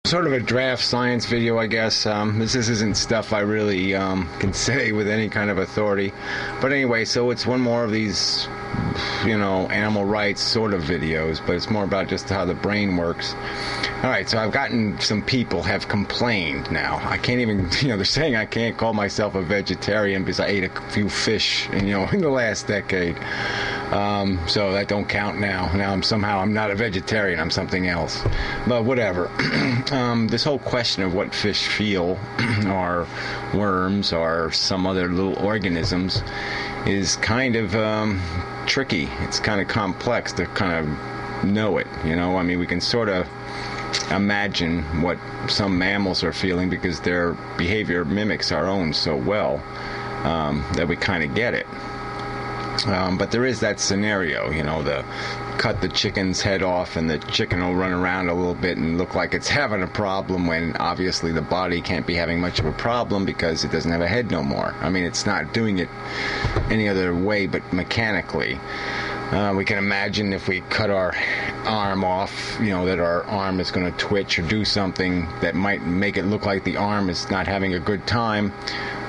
Sort of a draft science video, I guess. This isn't stuff I really can say with any kind of authority. But anyway, so it's one more of these, animal rights sort of videos, but it's more about just how the brain works. Alright, so I've gotten some people have complained now. I can't even, they're saying I can't call myself a vegetarian because I ate a few fish, in the last decade. So that don't count now. Now I'm not a vegetarian, I'm something else. But whatever. This whole question of what fish feel, or worms, or some other little organisms, is kind of tricky. It's kind of complex to kind of know it, we can sort of imagine what some mammals are feeling because their behavior mimics our own so well that we kind of get it. But there is that scenario, the cut the chicken's head off and the chicken will run around a little bit and look like it's having a problem when obviously the body can't be having much of a problem because it doesn't have a head no more. It's not doing it any other way but mechanically. We can imagine if we cut our arm off, that our arm is going to twitch or do something that might make it look like the arm is not having a good time.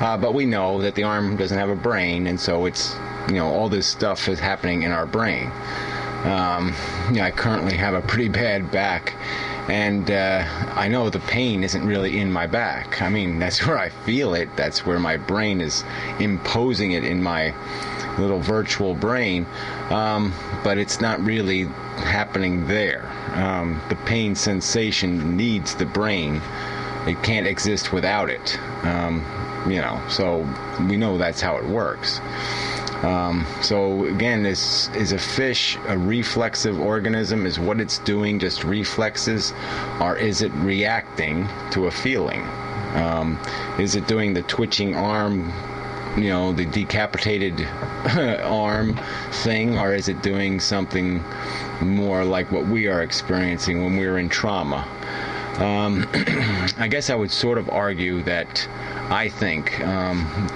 But we know that the arm doesn't have a brain, and so it's, all this stuff is happening in our brain. I currently have a pretty bad back, and I know the pain isn't really in my back. That's where I feel it. That's where my brain is imposing it in my little virtual brain, but it's not really happening there. The pain sensation needs the brain. It can't exist without it. So we know that's how it works. So again, is a fish a reflexive organism? Is what it's doing just reflexes, or is it reacting to a feeling? Is it doing the twitching arm, the decapitated arm thing, or is it doing something more like what we are experiencing when we're in trauma? I guess I would sort of argue that I think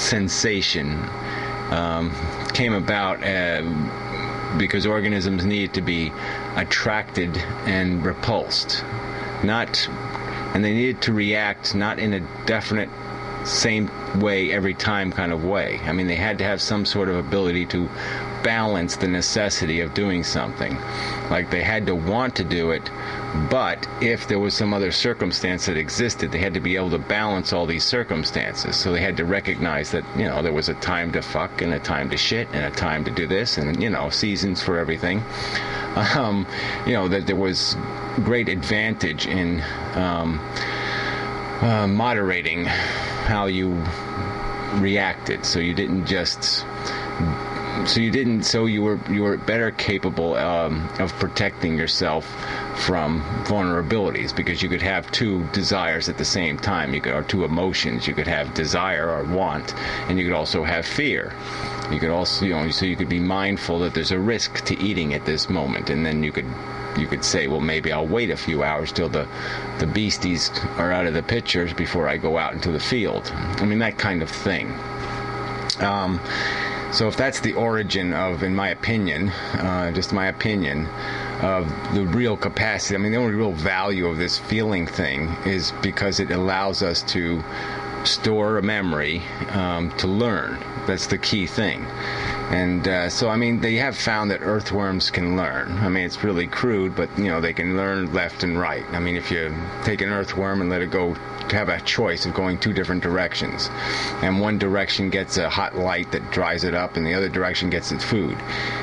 sensation came about because organisms need to be attracted and repulsed, and they needed to react not in a definite same way every time kind of way. They had to have some sort of ability to balance the necessity of doing something. Like they had to want to do it, but if there was some other circumstance that existed, they had to be able to balance all these circumstances. So they had to recognize that, there was a time to fuck and a time to shit and a time to do this and, seasons for everything. That there was great advantage in moderating how you reacted, so you were better capable of protecting yourself from vulnerabilities, because you could have two desires at the same time, or two emotions. You could have desire or want, and you could also have fear. You could also, so you could be mindful that there's a risk to eating at this moment, and then you could say, well, maybe I'll wait a few hours till the beasties are out of the pictures before I go out into the field. That kind of thing. So if that's the origin of, in my opinion, just my opinion, of the real capacity, the only real value of this feeling thing is because it allows us to store a memory, to learn. That's the key thing. And so they have found that earthworms can learn. It's really crude, but they can learn left and right. If you take an earthworm and let it go to have a choice of going two different directions, and one direction gets a hot light that dries it up and the other direction gets its food,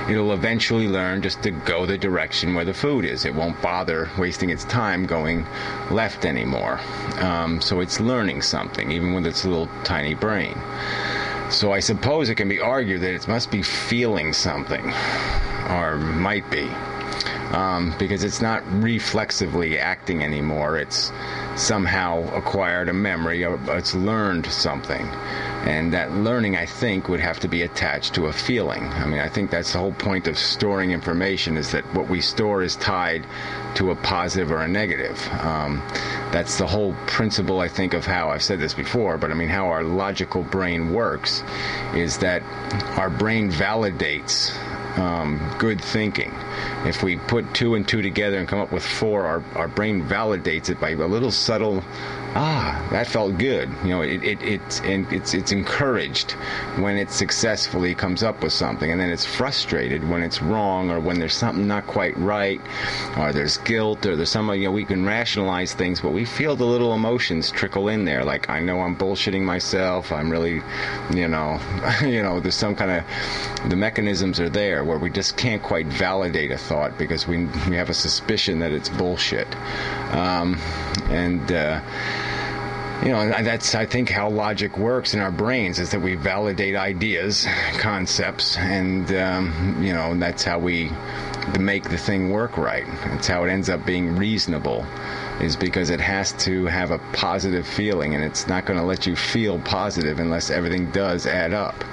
it'll eventually learn just to go the direction where the food is. It won't bother wasting its time going left anymore. So it's learning something, even with its little tiny brain. So I suppose it can be argued that it must be feeling something, or might be, because it's not reflexively acting anymore. It's somehow acquired a memory, or it's learned something. And that learning, I think, would have to be attached to a feeling. I think that's the whole point of storing information, is that what we store is tied to a positive or a negative. That's the whole principle, I think, of how, I've said this before, but how our logical brain works is that our brain validates good thinking. if we put 2 and 2 together and come up with 4, our brain validates it by a little subtle, that felt good. It's encouraged when it successfully comes up with something, and then it's frustrated when it's wrong, or when there's something not quite right, or there's guilt, or there's some, we can rationalize things, but we feel the little emotions trickle in there, like, I know I'm bullshitting myself, I'm really, there's some kind of, the mechanisms are there where we just can't quite validate a thought because we have a suspicion that it's bullshit. That's, I think, how logic works in our brains, is that we validate ideas, concepts, and, that's how we make the thing work right. That's how it ends up being reasonable, is because it has to have a positive feeling, and it's not going to let you feel positive unless everything does add up.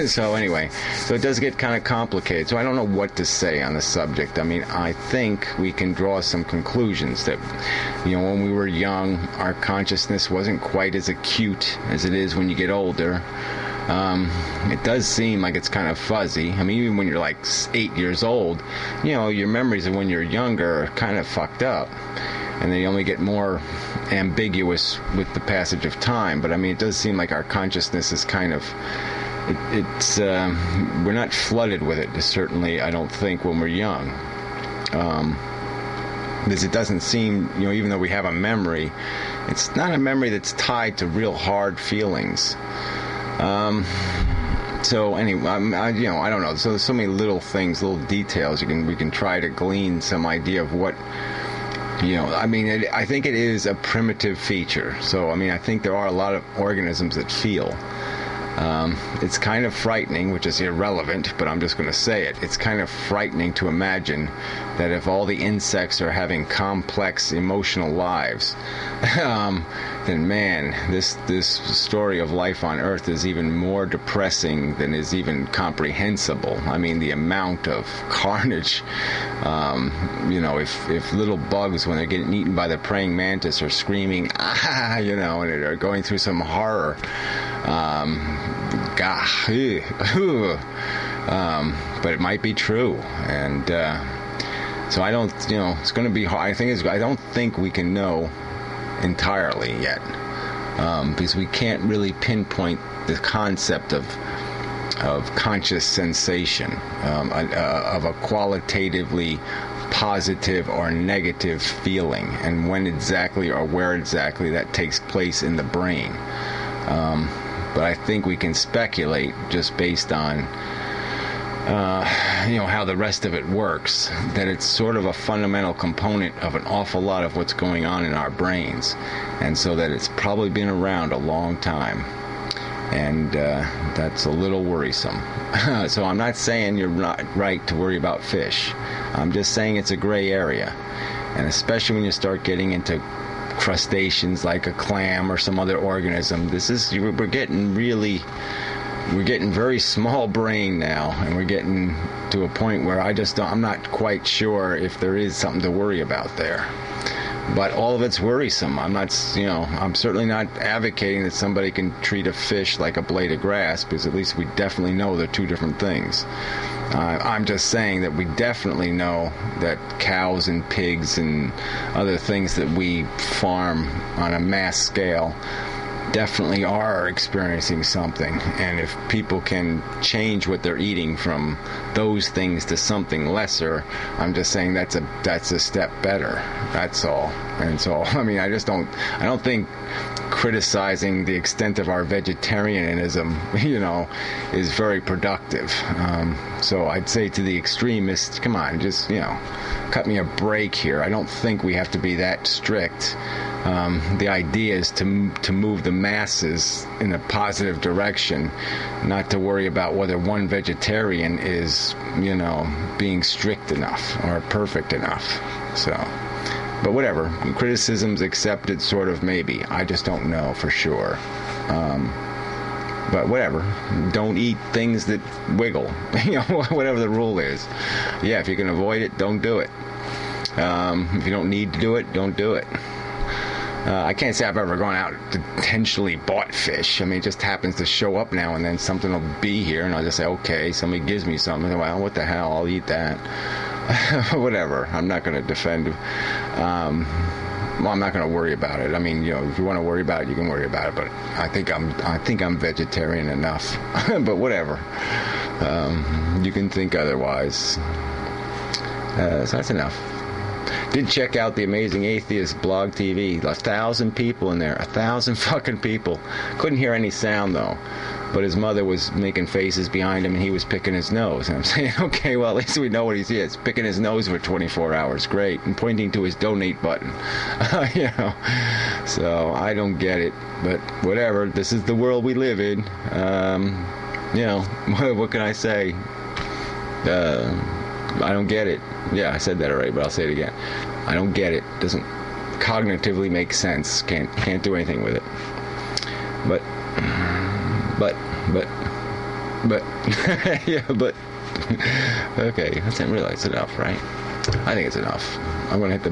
So it does get kind of complicated. So I don't know what to say on the subject. I mean, I think we can draw some conclusions that, when we were young, our consciousness wasn't quite as acute as it is when you get older. It does seem like it's kind of fuzzy. I mean, even when you're like 8 years old, your memories of when you're younger are kind of fucked up. And they only get more ambiguous with the passage of time. But I mean, it does seem like our consciousness is kind of, we're not flooded with it, certainly, I don't think, when we're young. Because it doesn't seem, even though we have a memory, it's not a memory that's tied to real hard feelings. So anyway, I don't know. So there's so many little things, little details we can try to glean some idea of what. I think it is a primitive feature. So, I think there are a lot of organisms that feel. It's kind of frightening, which is irrelevant, but I'm just going to say it. It's kind of frightening to imagine that if all the insects are having complex emotional lives, then man, this story of life on Earth is even more depressing than is even comprehensible. I mean, the amount of carnage, if little bugs, when they're getting eaten by the praying mantis, are screaming, and are going through some horror, but it might be true, and so I don't, it's going to be hard. I don't think we can know entirely yet, because we can't really pinpoint the concept of conscious sensation, of a qualitatively positive or negative feeling, and when exactly or where exactly that takes place in the brain. But I think we can speculate just based on how the rest of it works, that it's sort of a fundamental component of an awful lot of what's going on in our brains, and so that it's probably been around a long time, and that's a little worrisome. So I'm not saying you're not right to worry about fish. I'm just saying it's a gray area, and especially when you start getting into crustaceans like a clam or some other organism, we're getting very small brain now, and we're getting to a point where I'm not quite sure if there is something to worry about there. But all of it's worrisome. I'm certainly not advocating that somebody can treat a fish like a blade of grass, because at least we definitely know they're two different things. I'm just saying that we definitely know that cows and pigs and other things that we farm on a mass scale definitely are experiencing something, and if people can change what they're eating from those things to something lesser, I'm just saying that's a step better. That's all. And so I don't think criticizing the extent of our vegetarianism is very productive. So I'd say to the extremists, come on, just cut me a break here. I don't think we have to be that strict. The idea is to move the masses in a positive direction, not to worry about whether one vegetarian is, being strict enough or perfect enough. So, but whatever. Criticism's accepted, sort of, maybe. I just don't know for sure. But whatever. Don't eat things that wiggle. Whatever the rule is. Yeah, if you can avoid it, don't do it. If you don't need to do it, don't do it. I can't say I've ever gone out and intentionally bought fish. I mean, it just happens to show up now and then. Something will be here, and I'll just say, okay, somebody gives me something. Well, what the hell? I'll eat that. Whatever. I'm not going to defend. Well, I'm not going to worry about it. I mean, if you want to worry about it, you can worry about it. But I think I'm vegetarian enough. But whatever. You can think otherwise. So that's enough. Did check out the Amazing Atheist blog TV. 1,000 people in there. 1,000 fucking people. Couldn't hear any sound though. But his mother was making faces behind him, and he was picking his nose. And I'm saying, okay, well, at least we know what he is. Picking his nose for 24 hours. Great. And pointing to his donate button. So I don't get it. But whatever. This is the world we live in. What can I say? I don't get it. Yeah, I said that already, but I'll say it again. I don't get it. Doesn't cognitively make sense. Can't do anything with it. But yeah, but okay, I didn't realize it's enough, right? I think it's enough. I'm gonna hit the